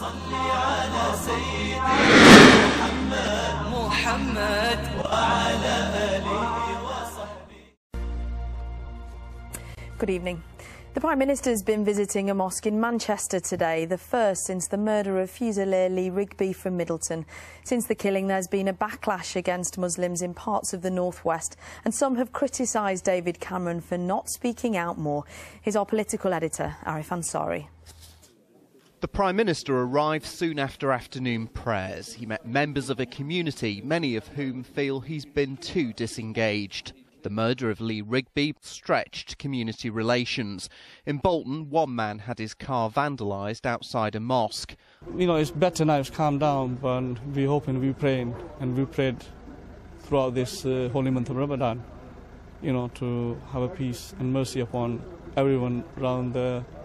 Good evening. The Prime Minister has been visiting a mosque in Manchester today, the first since the murder of Fusilier Lee Rigby from Middleton. Since the killing, there's been a backlash against Muslims in parts of the northwest, and some have criticised David Cameron for not speaking out more. Here's our political editor, Arif Ansari. The Prime Minister arrived soon after afternoon prayers. He met members of a community, many of whom feel he's been too disengaged. The murder of Lee Rigby stretched community relations. In Bolton, one man had his car vandalised outside a mosque. You know, it's better now, it's calmed down, but we're hoping, we're praying, and we prayed throughout this holy month of Ramadan, you know, to have a peace and mercy upon everyone around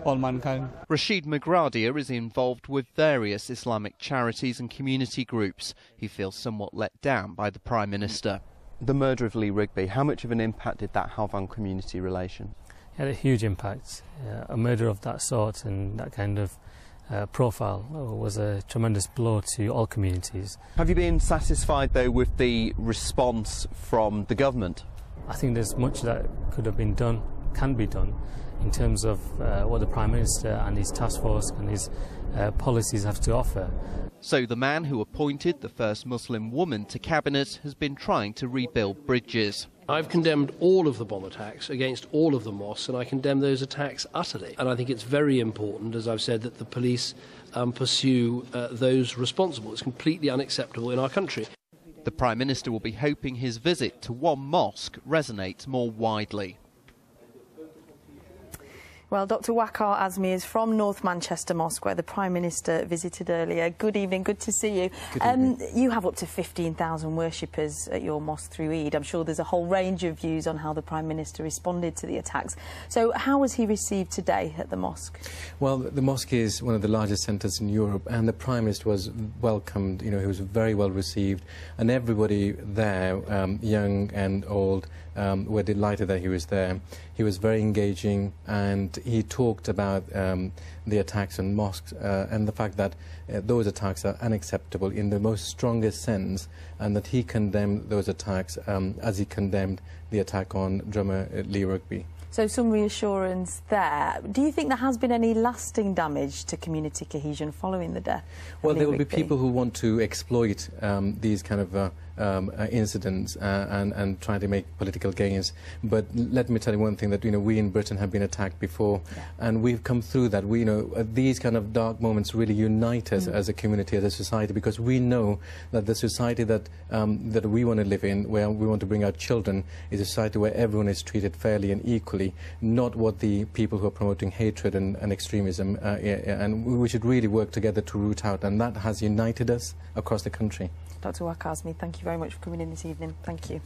all mankind. Rashid Magradia is involved with various Islamic charities and community groups. He feels somewhat let down by the Prime Minister. The murder of Lee Rigby, how much of an impact did that have on community relations? It had a huge impact. A murder of that sort and that kind of profile was a tremendous blow to all communities. Have you been satisfied, though, with the response from the government? I think there's much that could have been done, can be done, in terms of what the Prime Minister and his task force and his policies have to offer. So the man who appointed the first Muslim woman to cabinet has been trying to rebuild bridges. I've condemned all of the bomb attacks against all of the mosques, and I condemn those attacks utterly. And I think it's very important, as I've said, that the police pursue those responsible. It's completely unacceptable in our country. The Prime Minister will be hoping his visit to one mosque resonates more widely. Well, Dr Waqar Azmi is from North Manchester Mosque, where the Prime Minister visited earlier. Good evening, good to see you. You have up to 15,000 worshippers at your mosque through Eid. I'm sure there's a whole range of views on how the Prime Minister responded to the attacks. So how was he received today at the mosque? Well, the mosque is one of the largest centres in Europe, and the Prime Minister was welcomed. You know, he was very well received, and everybody there, young and old, were delighted that he was there. He was very engaging, and he talked about the attacks on mosques and the fact that those attacks are unacceptable in the most strongest sense, and that he condemned those attacks as he condemned the attack on drummer Lee Rigby. So some reassurance there. Do you think there has been any lasting damage to community cohesion following the death? Well, there will be people who want to exploit these kind of incidents and try to make political gains. But let me tell you one thing, that we in Britain have been attacked before, and we've come through that. These kind of dark moments really unite us as a community, as a society, because we know that the society that we want to live in, where we want to bring our children, is a society where everyone is treated fairly and equally, not what the people who are promoting hatred and extremism, and we should really work together to root out, and that has united us across the country. Dr Waqar Azmi, thank you very much for coming in this evening. Thank you.